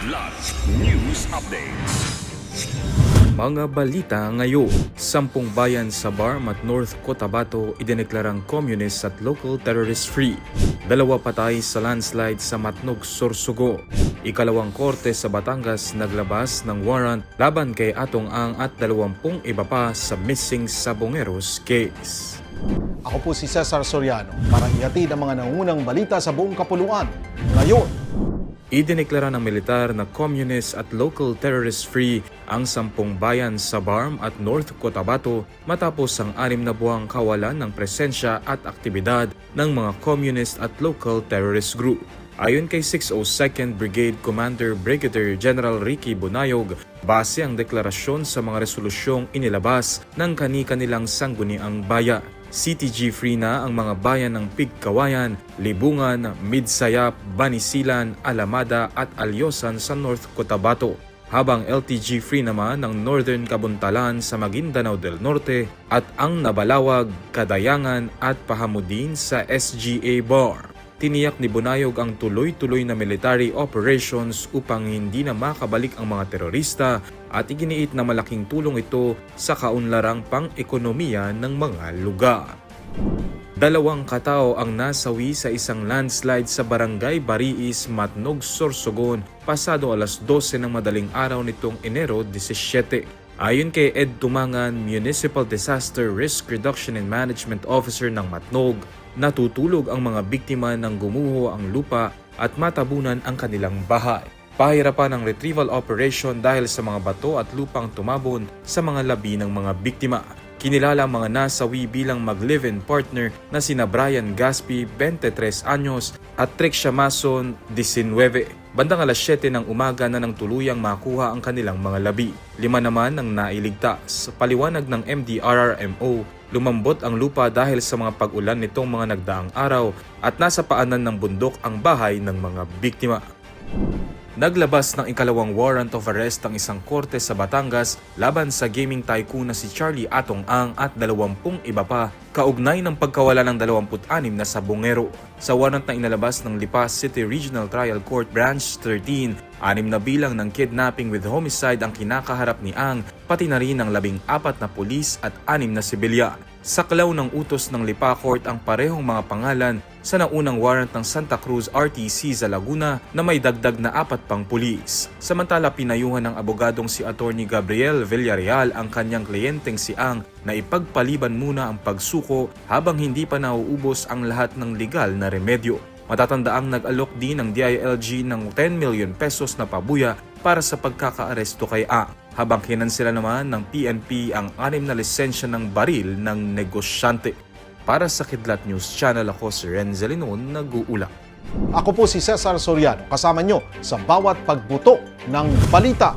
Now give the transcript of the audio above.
Kidlat News Updates. Mga balita ngayon, 10 bayan sa Barm at North Cotabato idineklarang communist at local terrorist-free. 2 patay sa landslide sa Matnog, Sorsogon. Ikalawang korte sa Batangas naglabas ng warrant laban kay Atong Ang at 20 iba pa sa missing Sabongeros case. Ako po si Cesar Soriano para ihatid ang mga nangungunang balita sa buong kapuluan. Ngayon, Idineklara ng militar na communist at local terrorist-free ang 10 bayan sa Barm at North Cotabato matapos ang 6 na buwang kawalan ng presensya at aktibidad ng mga communist at local terrorist group. Ayon kay 602nd Brigade Commander Brigadier General Ricky Bunayog, base ang deklarasyon sa mga resolusyong inilabas ng kani-kanilang sangguniang bayan. CTG-free na ang mga bayan ng Pigkawayan, Libungan, Midsayap, Banisilan, Alamada at Alyosan sa North Cotabato, habang LTG-free naman ang Northern Kabuntalan sa Maguindanao del Norte at ang Nabalawag, Kadayangan at Pahamudin sa SGA Bar. Tiniyak ni Bunayog ang tuloy-tuloy na military operations upang hindi na makabalik ang mga terorista at iginiit na malaking tulong ito sa kaunlarang pang-ekonomiya ng mga lugar. 2 katao ang nasawi sa isang landslide sa Barangay Bariis, Matnog, Sorsogon pasado alas 12 ng madaling araw nitong Enero 17. Ayon kay Ed Tumangan, Municipal Disaster Risk Reduction and Management Officer ng Matnog, natutulog ang mga biktima nang gumuho ang lupa at matabunan ang kanilang bahay. Pahirapan ang retrieval operation dahil sa mga bato at lupang tumabon sa mga labi ng mga biktima. Kinilala ang mga nasawi bilang mag-live-in partner na sina Brian Gaspi, 23 anyos, at Trixia Mason, 19. Bandang alas 7 ng umaga na nang tuluyang makuha ang kanilang mga labi. 5 naman ang nailigtas. Paliwanag ng MDRRMO, lumambot ang lupa dahil sa mga pag-ulan nitong mga nagdaang araw at nasa paanan ng bundok ang bahay ng mga biktima. Naglabas ng ikalawang warrant of arrest ang isang korte sa Batangas laban sa gaming tycoon na si Charlie Atong Ang at 20 iba pa kaugnay ng pagkawala ng 26 na sabongero. Sa warrant na inalabas ng Lipa City Regional Trial Court Branch 13, 6 na bilang ng kidnapping with homicide ang kinakaharap ni Ang, pati na rin ang 14 na pulis at 6 na sibilyan. Saklaw ng utos ng Lipa Court ang parehong mga pangalan sa naunang warrant ng Santa Cruz RTC sa Laguna na may dagdag na 4 pang pulis. Samantala, pinayuhan ng abogadong si Attorney Gabriel Villarreal ang kanyang kliyenteng si Ang na ipagpaliban muna ang pagsuko habang hindi pa nauubos ang lahat ng legal na remedyo. Matatandaang nag-alok din ng DILG ng 10 million pesos na pabuya para sa pagkakaaresto kay Ang, habang kinansela naman ng PNP ang 6 na lisensya ng baril ng negosyante. Para sa Kidlat News Channel, ako si Renzel Linon, nag-uula. ako po si Cesar Soriano, kasama nyo sa bawat pagbuto ng balita.